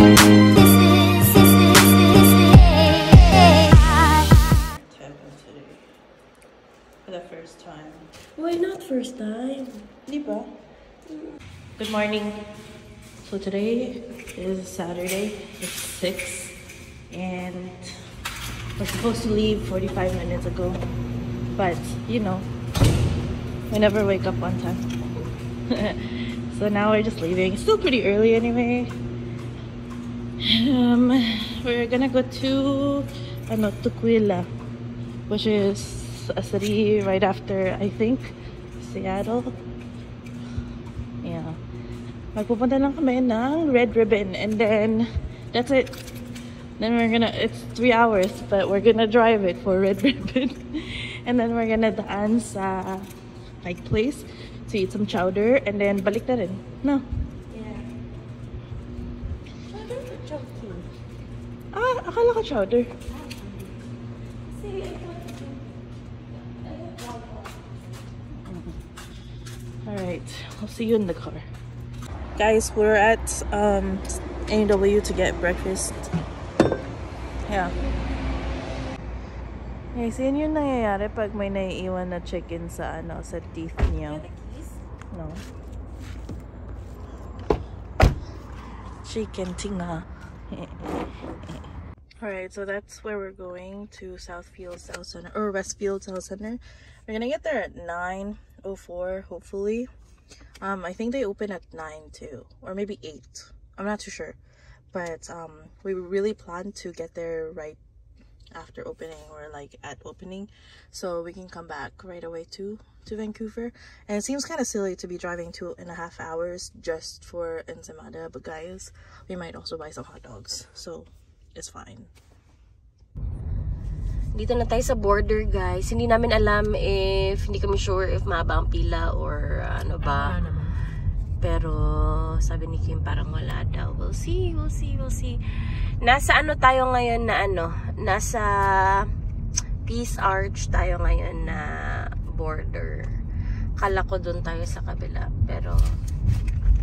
For the first time. Why not first time? Diba? Good morning. So today is Saturday. It's 6 and we're supposed to leave 45 minutes ago. But you know, we never wake up on time. So now we're just leaving. It's still pretty early anyway. We're gonna go to Tukwila, which is a city right after, I think, Seattle. Yeah. Magpupunta lang kami ng Red Ribbon and then that's it. Then we're gonna, it's 3 hours, but we're gonna drive it for Red Ribbon. And then we're gonna daan sa like place to eat some chowder and then balik na rin. No? Yeah. Chowder or chowder? Ah, akala ko chowder. Alright, I'll see you in the car. Guys, we're at A&W to get breakfast. Yeah. Guys, yun yung nangyayari pag may naiiwan na chicken sa sa teeth niya. No. Chicken tinga. Alright, so that's where we're going, to Southfield South Center, or Westfield South Center. We're gonna get there at 9:04, hopefully. I think they open at 9 too, or maybe 8. I'm not too sure, but we really plan to get there right after opening, or like at opening, so we can come back right away to Vancouver. And it seems kind of silly to be driving 2.5 hours just for Ensaimada, but guys, we might also buy some hot dogs, so it's fine. Dito na tayo sa border, guys. Hindi namin alam if, hindi kami sure if mahaba ang pila or ano ba. Pero sabi ni Kim parang wala daw. We'll see, we'll see, we'll see. Nasa ano tayo ngayon na nasa Peace Arch tayo ngayon na border. Kala ko doon tayo sa kabila. Pero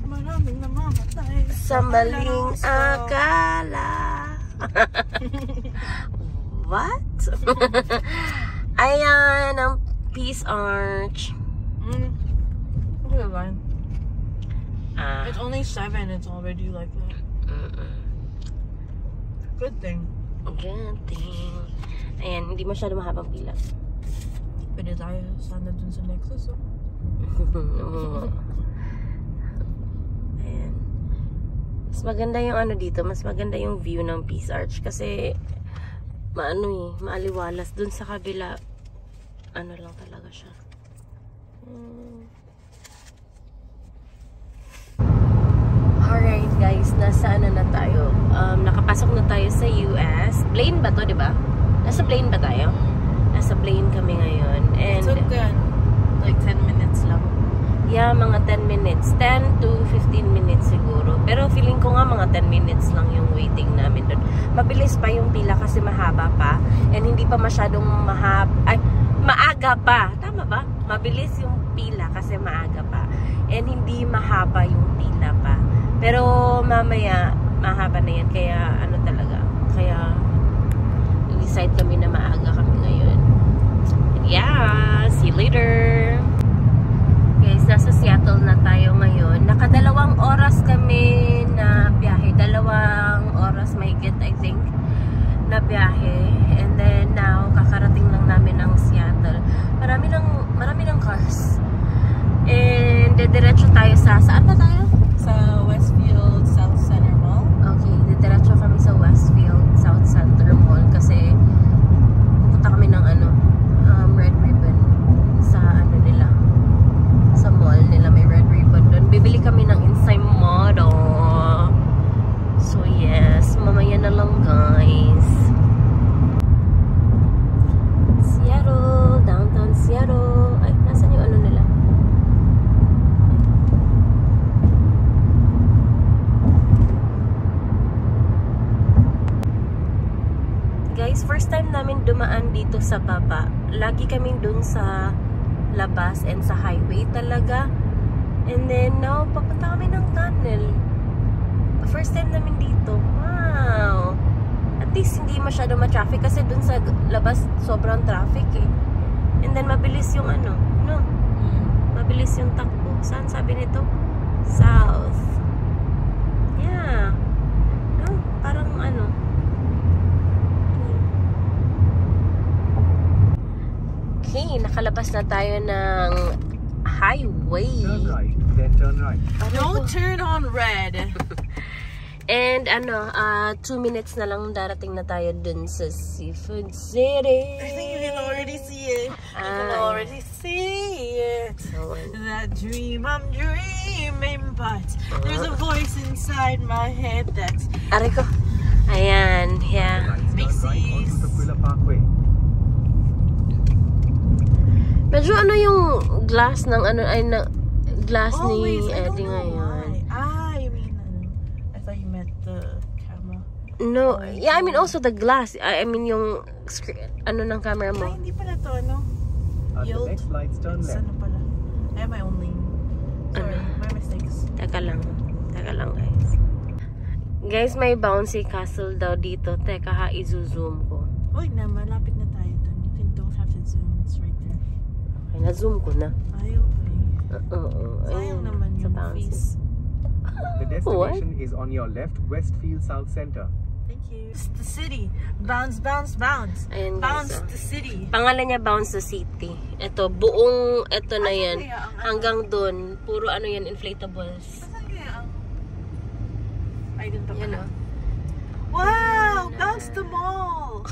maraming namamatay sa maling akala. What? Ayan ang Peace Arch. It's only 7. It's already like that. Good thing. Good thing. Ayan, hindi masyado mahabang pila. Pwede tayo sana dun sa Nexus. Ayan. Mas maganda yung ano dito. Mas maganda yung view ng Peace Arch. Kasi maaliwalas. Dun sa kabila, ano lang talaga siya. Alright guys, nasa ano na tayo. Nakapasok na tayo sa US. Plane ba to, diba? Nasa plane ba tayo? Nasa plane kami ngayon. And so good. Like 10 minutes lang. Yeah, mga 10 minutes. 10 to 15 minutes siguro. Pero feeling ko nga mga 10 minutes lang yung waiting namin doon. Mabilis pa yung pila kasi mahaba pa. And hindi pa masyadong maaga pa. Tama ba? Mabilis yung pila kasi maaga pa. And hindi mahaba yung pila pa. Pero mamaya, mahaba na yan. Kaya ano talaga. Kaya decide kami na maaga kami ngayon. And yeah, see you later. Guys, nasa Seattle na tayo ngayon. Nakadalawang oras kami na biyahe. 2 oras may get, I think, na biyahe. And then now, kakarating lang namin ng Seattle. Marami ng cars. And diretso tayo saan ba tayo? Sa Westfield South Center Mall. Okay, diretso kami sa Westfield South Center Mall kasi pupunta kami ng Red Ribbon sa nila. Sa mall nila may Red Ribbon doon. Bibili kami ng Ensaimada. So yes, mamaya na lang guys. Seattle, downtown Seattle. Ay, nasan yung ano nila? Guys, first time namin dumaan dito sa baba. Lagi kaming dun sa labas and sa highway talaga. And then now, papunta kami ng tunnel. First time namin dito. masyado ma-traffic kasi dun sa labas sobrang traffic eh. And then mabilis yung ano, no? Mabilis yung takbo. Saan sabi nito? South. Yeah. No? Parang ano. Okay, nakalabas na tayo ng highway. Turn right, then turn right. Don't turn on red. And ano, 2 minutes na lang darating na tayo dun sa Seafood City. I think you can already see it. You can already see it. That dream I'm dreaming, but there's a voice inside my head that's Aray ko. Ayan, yeah. Turn right onto the Quilla Parkway. Medyo ano yung glass ng ano, ay na, glass ni always. I don't Eddie know ngayon. why. You mean I thought you meant the camera. No, yeah, I mean also the glass. I mean yung ano ng camera mo. Ay, hindi pala to, no? At the Yield. next lights, turn It's left. ano pala. I have my own lane. Sorry, my mistakes. Teka lang guys. Guys, may bouncy castle daw dito. Teka ha, i-zoom ko. Uy, na, malapit na tayo dun. You don't have to zoom. It's right there. Okay, na-zoom ko na. Ayaw, eh. Ayun, Sayang naman sa yung bouncy. face. The destination is on your left, Westfield South Center. Thank you. It's the city. Bounce, bounce, bounce. Ayun, Bounce guys, the city. Pangalan niya Bounce the City. Ito, buong, ito na yan. kaya ang ano? Hanggang dun, puro ano yan, inflatables. Saan kaya ang... Ay, dun pa Yan pala. o. Wow! Bounce the mall!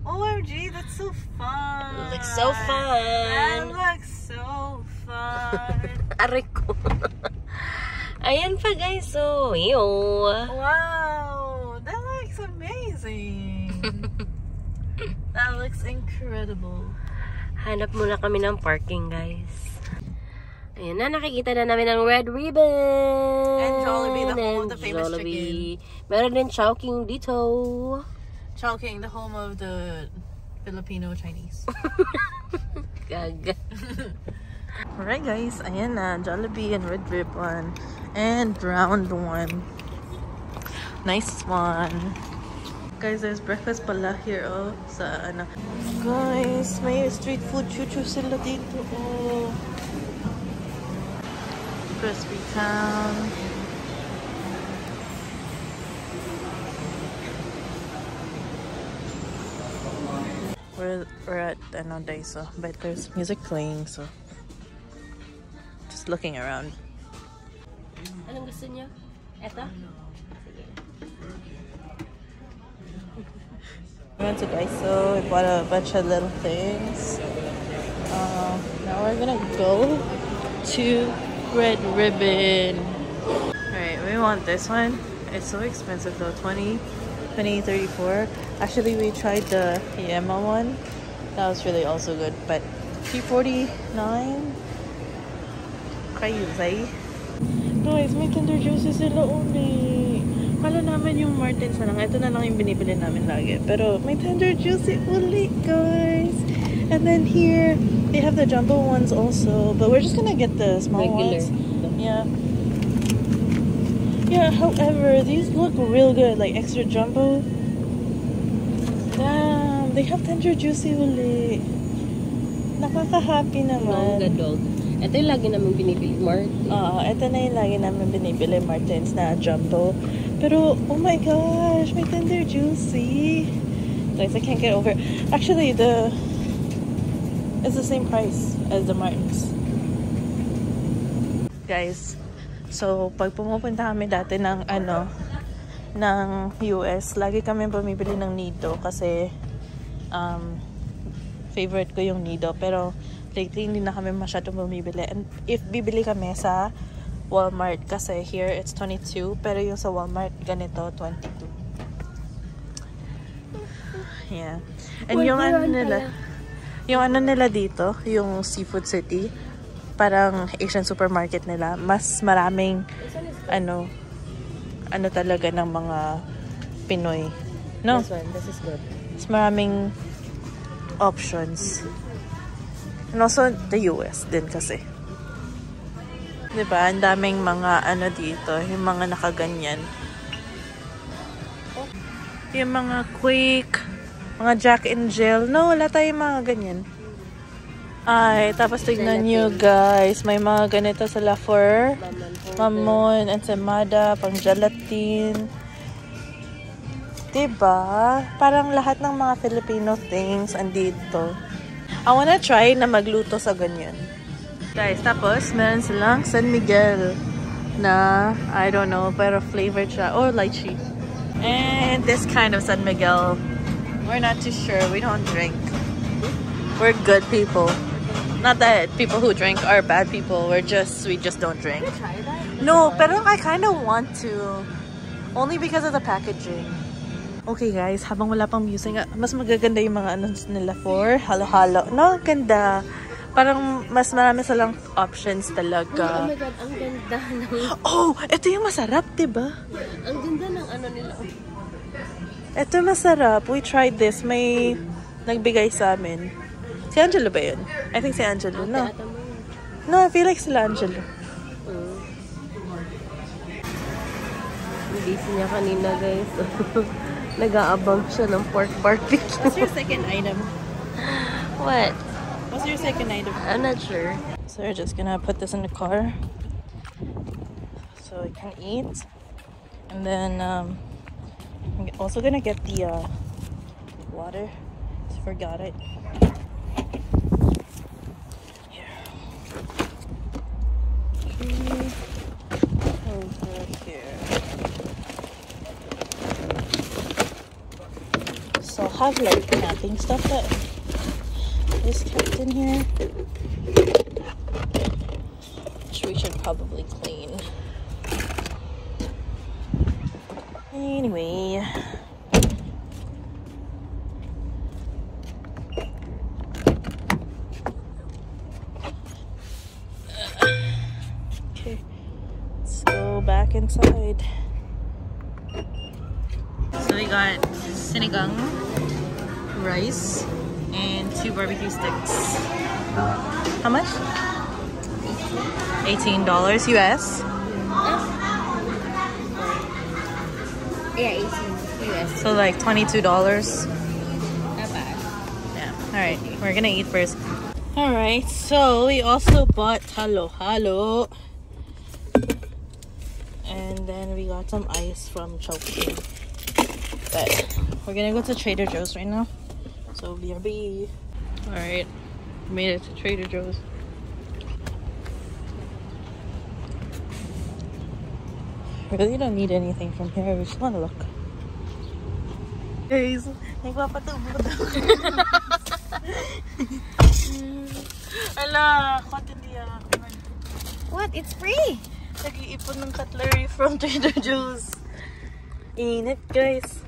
OMG, that's so fun! It looks so fun! That looks so fun! Aray ko. Ayan pa guys, so, yo. Wow! That looks amazing! That looks incredible. Hanap muna kami ng parking guys. Ayan na, nakikita na namin ang Red Ribbon. And Jollibee, the home of the And famous Jollibee. Meron din Chowking dito. Chowking, the home of the Filipino Chinese. Gaga. Alright guys, ayan na, Jollibee and Red Ribbon. And round one. Nice one. Guys, there's breakfast pala here, oh. Sa ano. Guys, may street food chuchu sila dito, oh. Crispy Town. We're at ano, Daiso, but there's music playing, so just looking around. Anong gusto niyo? Eto? Sige. We went to Daiso, we bought a bunch of little things. Now we're gonna go to Red Ribbon. Alright, we want this one. It's so expensive though, 34. Actually, we tried the Yema one. That was really also good, but $3.49. Crazy. Guys, may Tender Juicy sila uli. Kala namin yung Martins na lang. Ito na lang yung binibili namin lagi. Pero may Tender Juicy uli, guys. And then here, they have the jumbo ones also. But we're just gonna get the small Regular. ones. Yeah. Yeah, however, these look real good. Like extra jumbo. Damn, they have Tender Juicy uli. Nakaka-happy naman. Manga dog. Ito yung lagi namin binibili, Martin. Ito na yung lagi namin binibili, Martins na jumbo. Pero, oh my gosh, may Tender Juicy. Guys, I can't get over it. Actually, it's the same price as the Martins. Guys, so pag pumupunta kami dati ng ng US, lagi kami bumibili ng Nido kasi favorite ko yung Nido, pero lately hindi na kami masyadong bumibili. And if bibili kami sa Walmart, kasi here it's 22, pero yung sa Walmart ganito 22. Yeah. And yung ano nila dito, yung Seafood City, parang Asian supermarket nila, mas maraming ano talaga ng mga Pinoy. No? This is good. Mas maraming options. And also the US din kasi. 'Di ba? Ang daming mga ano dito, yung mga nakaganyan. Yung mga quick Mga Jack and Jill. No, wala tayong mga ganyan. Ay, tapos tignan nyo guys. May mga ganito sa Lafour. Mamon, ensaymada, pang gelatin. Diba? Parang lahat ng mga Filipino things andito. I wanna try na magluto sa ganyan. Guys, tapos meron silang San Miguel na, I don't know, pero flavored siya. Or lychee. And this kind of San Miguel. We're not too sure. We don't drink. We're good people. Not that people who drink are bad people. We just don't drink. Can I try that? No, pero I kind of want to. Only because of the packaging. Okay guys, habang wala pang music, mas magaganda yung mga ano nila for halo-halo. No, ganda. Parang mas marami silang options talaga. Oh my God, ang ganda ng... Oh, ito yung masarap, diba? Ang ganda ng ano nila. Ito masarap. We tried this. May nagbigay sa amin. Si Angelo ba yun? I think si Angelo. No. No, I feel like sila Angelo. Busy niya kanina guys. Nag-aabang siya ng pork barbecue. What's your second item? What? What's your second item? I'm not sure. So we're just gonna put this in the car. So we can eat. And then I'm also gonna get the water. Just forgot it. Here. Over here. So I'll have like camping stuff that is kept in here, which we should probably clean. Anyway, okay, let's go back inside. So we got sinigang, rice, and 2 barbecue sticks. How much? $18 US. Yeah, 18 US. So like $22. Not bad. Yeah. Alright, we're gonna eat first. Alright, so we also bought halo-halo. And then we got some ice from Chowking. But we're gonna go to Trader Joe's right now. So BRB. Alright, made it to Trader Joe's. Really don't need anything from here. We just wanna look. Guys, nagpapatubo daw. Ala, kotidiya. What? It's free! Nag-iipon ng cutlery from Trader Joe's. Init, guys.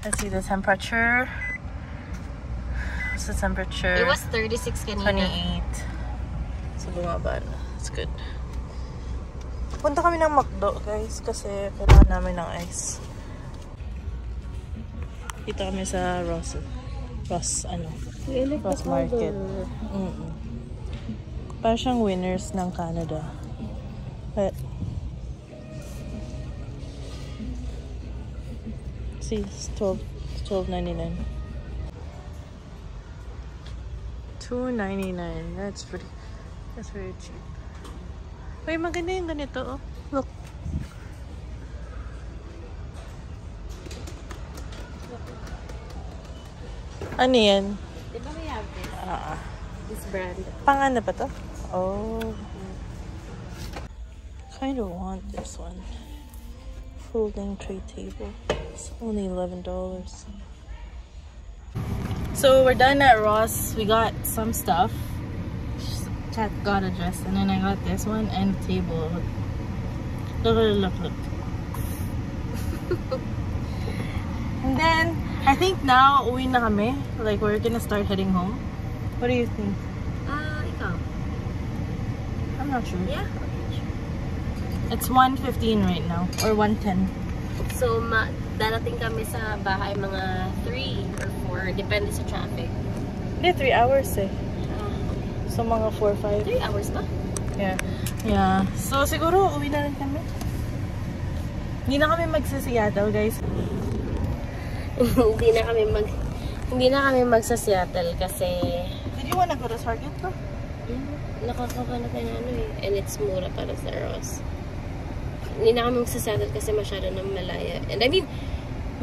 Let's see the temperature. What's the temperature? It was 36 kanina. 28. So, bumaba na. That's good. Punta kami ng McDo, guys, kasi kailangan namin ng ice. Dito kami sa Ross Market. Parang siyang Winners ng Canada. But, see, it's $12.99. $2.99. That's very cheap. Wait, maganda yung ganito, oh. Look. Ano yan? Diba we have this? This brand. Pang ano ba to? Oh. Kind of want this one. Folding tray table. It's only $11. So we're done at Ross. We got some stuff. Chat got a dress, and then I got this one and a table. Look. And then I think now uwi na kami. Like we're gonna start heading home. What do you think? Ikaw. I'm not sure. Yeah. It's 1:15 right now, or 1:10. So darating kami sa bahay mga 3 or 4, depende sa traffic. Hindi, 3 hours eh. So mga 4 or 5. 3 hours ba? Yeah. So siguro uwi na rin kami. Hindi na kami magsisiyadaw, guys. hindi na kami magsa Seattle kasi Did you wanna go to Target though? nakakaba na tayo ano eh. And it's mura para sa Ross. Hindi na kami magsa Seattle kasi masyado na malaya. And I mean,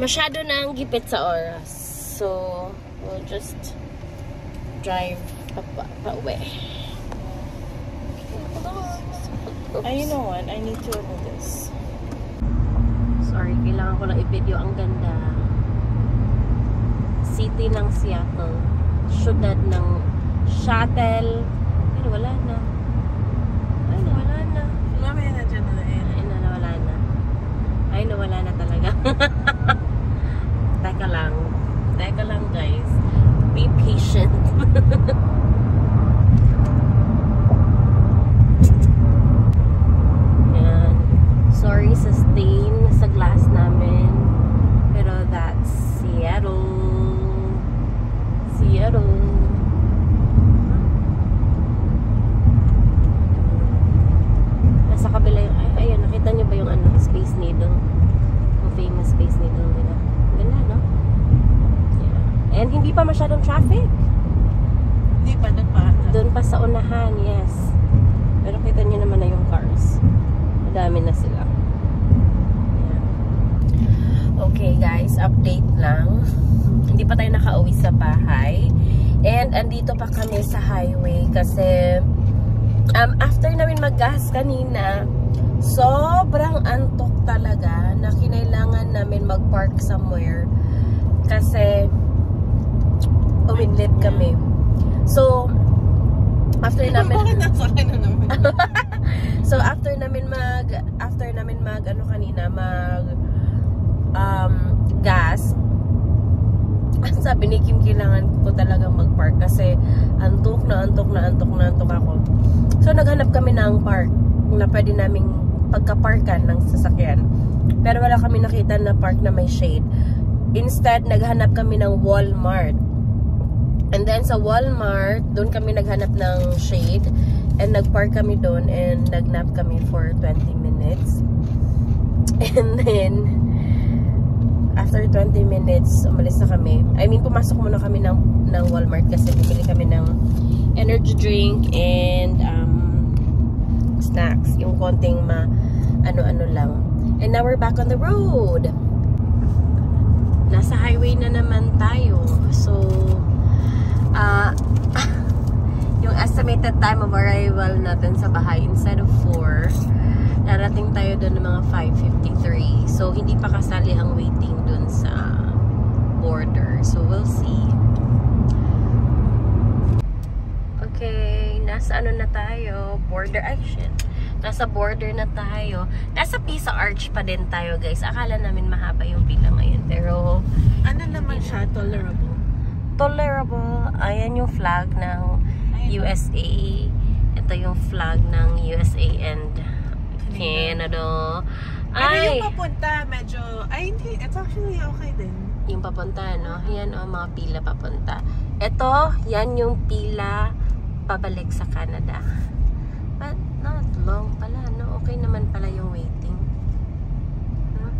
masyado na ang gipit sa oras. So, we'll just drive pa uwi. You know what? I need to order this. Sorry, kailangan ko lang i-video. Ang ganda. City ng Seattle. Syudad ng Shuttle. Ay, wala na. Ay, nawala na. Mamaya na dyan na yan. Ay, nawala na. Ay, nawala na talaga. Teka lang. Teka lang, guys. Be patient. Yan. Sorry sa stain sa glass namin. Pero that's Seattle. Seattle. Nasa kabila yung, ayun, nakita nyo ba yung ano, Space Needle? Yung famous Space Needle nila. Ganda, no? Yeah. And hindi pa masyadong traffic. Hindi pa, doon pa. Doon pa sa unahan, yes. Pero kita nyo naman na yung cars. Madami na sila. Yeah. Okay guys, update lang. Hindi pa tayo nakauwi sa bahay. And andito pa kami sa highway kasi after namin mag-gas kanina, sobrang antok talaga na kinailangan namin mag-park somewhere kasi umidlip kami. So, after namin Bakit nasa akin na naman? So, after namin mag gas, sabi ni Kim, kailangan ko talagang mag-park kasi antok na ako. So, naghanap kami ng park na pwede naming pagka-parkan ng sasakyan. Pero wala kami nakita na park na may shade. Instead, naghanap kami ng Walmart. And then sa Walmart, doon kami naghanap ng shade. And nagpark kami doon and nagnap kami for 20 minutes. And then, after 20 minutes, umalis na kami. I mean, pumasok muna kami ng Walmart kasi bibili kami ng energy drink and snacks. Yung konting ano-ano lang. And now we're back on the road. Nasa highway na naman tayo. So, yung estimated time of arrival natin sa bahay, instead of 4, darating tayo doon ng mga 5:53. So, hindi pa kasali ang waiting doon sa border. So, we'll see. Okay, nasa ano na tayo? Border, ay shit. Nasa border na tayo. Nasa Pisa Arch pa din tayo, guys. Akala namin mahaba yung pila ngayon. Pero, Ano naman siya? Tolerable? Tolerable. Ayan yung flag ng USA. Ito yung flag ng USA and Canada. Pero yung papunta, medyo, hindi, it's actually okay din. Yung papunta, no? Yan o, mga pila papunta. Ito, yan yung pila pabalik sa Canada. But not long pala, no? Okay naman pala yung waiting. Huh?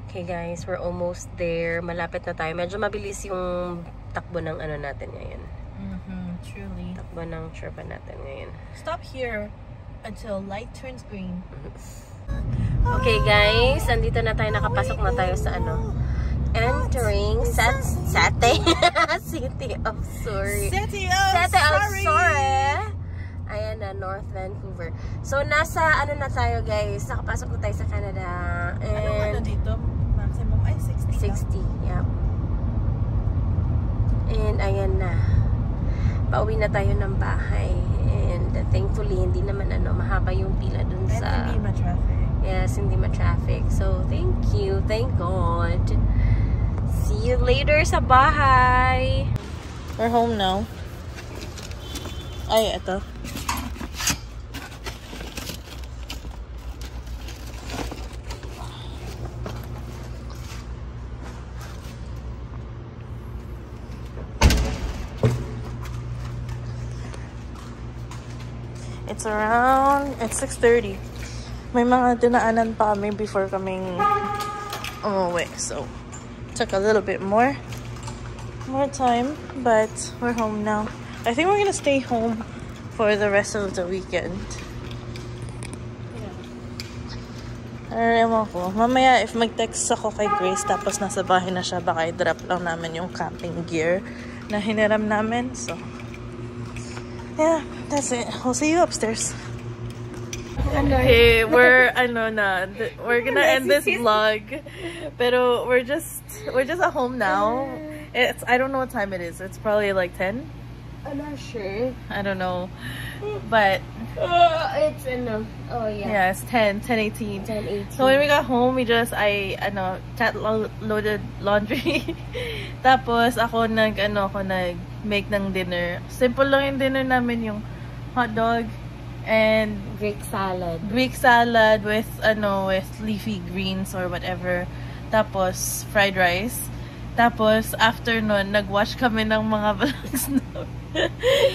Okay guys, we're almost there. Malapit na tayo. Medyo mabilis yung takbo ng ano natin ngayon. Truly. Takbo ng trip natin ngayon. Stop here until light turns green. Okay guys, andito na tayo, nakapasok na tayo sa ano, entering Sate City of Surrey. City of Surrey. Ayan na, North Vancouver. So nasa ano na tayo guys, nakapasok na tayo sa Canada. And Anong ano dito? Maximum ay 60. 60, yeah. And ayan na, pauwi na tayo ng bahay. And thankfully, hindi naman ano, mahaba yung pila dun And sa... hindi ma-traffic. Yes, hindi ma-traffic. So, thank you. Thank God. See you later sa bahay. We're home now. Ay, ito. It's 6:30. May mga dinaanan pa kami before kaming umuwi. So, took a little bit more time, but we're home now. I think we're gonna stay home for the rest of the weekend. Ewan ko. Mamaya, if mag-text ako kay Grace tapos nasa bahay na siya, baka i-drop lang namin yung camping gear na hiniram namin. So, yeah, that's it. We'll see you upstairs. Okay, we're gonna end this vlog. Pero we're just at home now. I don't know what time it is. It's probably like 10. I'm not sure. I don't know. But It's oh yeah. Yeah, it's 10:18. 10:18. So when we got home, Kat loaded laundry. Tapos ako nag-make ng dinner. Simple lang yung dinner namin, yung hot dog and Greek salad with leafy greens or whatever. Tapos fried rice. Tapos after nun, nag-watch kami ng mga vlogs namin.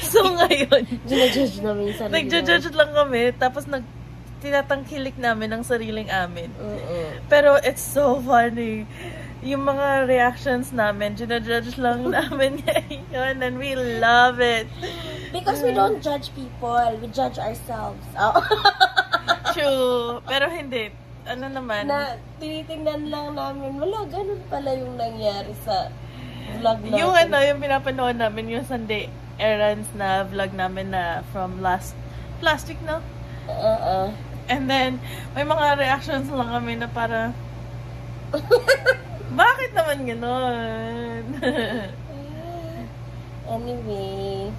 So ngayon, Ginajudge namin yung sarili. nagja-judge lang kami. Tapos tinatangkilik namin ang sariling amin. Oo. Pero it's so funny. Yung mga reactions namin, ginajudge lang namin ngayon. And we love it. Because we don't judge people. We judge ourselves. Oh. True. Pero hindi. Ano naman? Na tinitingnan lang namin, wala, ganun pala yung nangyari sa vlog natin. Yung pinapanood namin, yung Sunday errands na vlog namin na from last week, no? And then, may mga reactions lang kami na para, bakit naman gano'n? Anyway,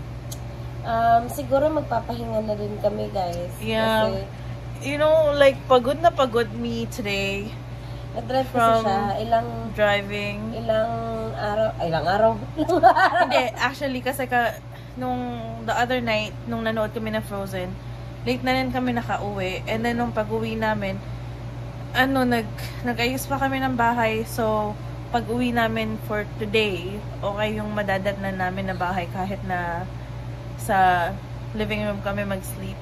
siguro magpapahinga na din kami, guys. Yeah. Kasi, you know, like, pagod na pagod me today. nag-drive kasi From siya, driving. ilang araw. Hindi, actually, kasi nung the other night, nung nanood kami na Frozen, late na rin kami nakauwi. And then, nung pag-uwi namin, nag-ayos pa kami ng bahay. So, pag-uwi namin for today, okay yung madadatnan namin na bahay kahit na sa living room kami mag-sleep.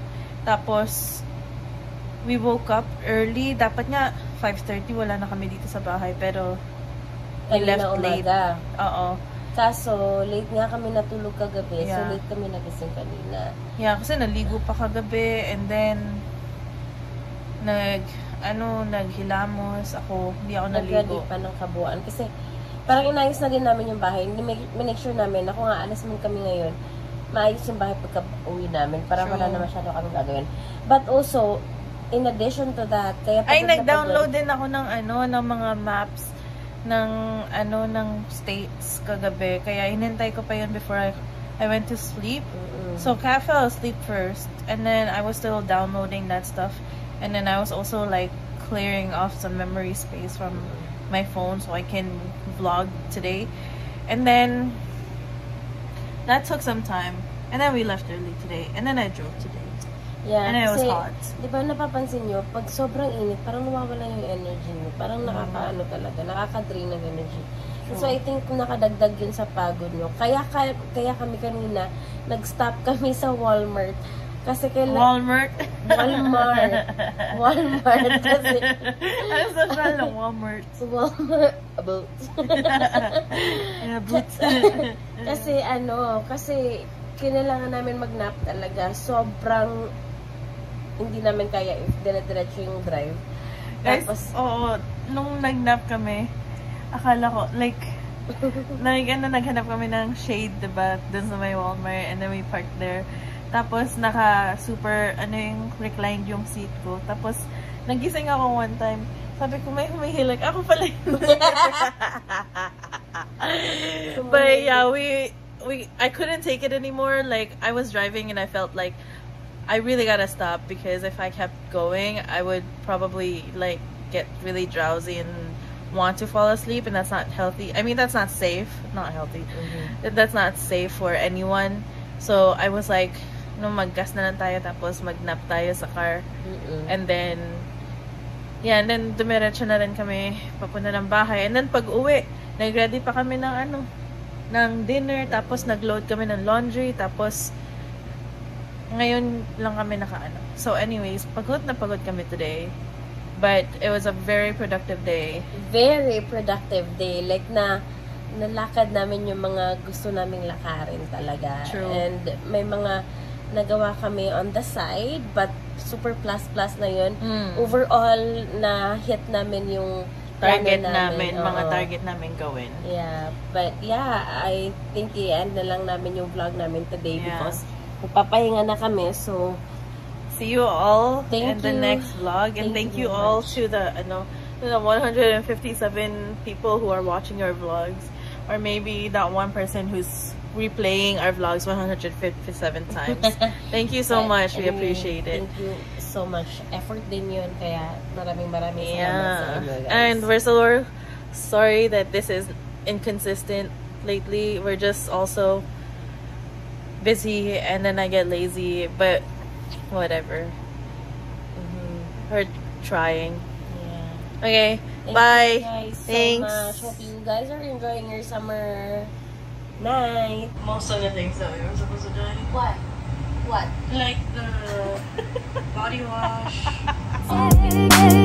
Tapos, we woke up early. Dapat nga, 5:30, wala na kami dito sa bahay. Pero, we left late. Oo. Kaso, late nga kami natulog kagabi. Yeah. So, late kami nagising kanina. Yeah, kasi naligo pa kagabi. And then, naghilamos ako. Hindi ako naligo. Nag-ready pa ng kabuuan. Kasi, parang inayos na din namin yung bahay. Make sure namin, ako nga, alas man kami ngayon, maayos yung bahay pagka-uwi namin. Para wala na masyado kami gagawin. But also, in addition to that, kaya nag-download din ako ng ng mga maps ng states kagabi. Kaya hinintay ko pa yun before I went to sleep. So Kat fell asleep first, and then I was still downloading that stuff, and then I was also like clearing off some memory space from my phone so I can vlog today. And then that took some time, and then we left early today, and then I drove today. Yeah, and it was kasi, hot. Di ba napapansin nyo, pag sobrang init, parang nawawala yung energy nyo. Parang nakaka-drain ng energy. So I think nakadagdag yun sa pagod nyo. Kaya kami kanina, nag-stop kami sa Walmart. Kasi Walmart? Walmart. Kasi, ano sa siya ng Walmart? Walmart. About. Kasi kinailangan namin mag-nap talaga. Sobrang hindi namin kaya if dire-diretso yung drive. Guys, Tapos, nung nag-nap kami, akala ko, like, naghanap kami ng shade, diba? Dun sa may Walmart, and then we parked there. Tapos, super, yung reclined yung seat ko. Tapos, nagising ako one time. Sabi ko, may humihilag. Ako pala yun. But yeah, I couldn't take it anymore. Like, I was driving and I felt like I really gotta stop, because if I kept going, I would probably like get really drowsy and want to fall asleep, and that's not healthy. I mean, that's not safe. Not healthy. That's not safe for anyone. So I was like, maggas na lang tayo, tapos mag-nap tayo sa car. And then, yeah, and then dumiretso na rin kami papunta ng bahay. And then pag uwi, nag-ready pa kami ng dinner, tapos nag-load kami ng laundry, tapos Ngayon lang kami nakaano. So anyways, pagod na pagod kami today. But it was a very productive day. Very productive day. Like nalakad namin yung mga gusto naming lakarin talaga. True. And may mga nagawa kami on the side, but super plus na yun. Overall, na-hit namin yung target namin, Oo. mga target namin gawin. Yeah, but yeah, I think i-end na lang namin yung vlog namin today Yeah. because magpapahinga na kami. So, See you all Thank in the you. next vlog. And thank you very all much. to the 157 people who are watching our vlogs. Or maybe that one person who's replaying our vlogs 157 times. Thank you so much. We appreciate it. Thank you so much. Effort din yun. Kaya maraming salamat sa Yeah. inyo, guys. And we're so sorry that this is inconsistent lately. We're just also busy and then I get lazy, but whatever. We're trying. Yeah. Okay, Thank bye. you guys so Thanks. much. Hope you guys are enjoying your summer night. Most of the things that we were supposed to do. What? What? Like the body wash. Hey, hey,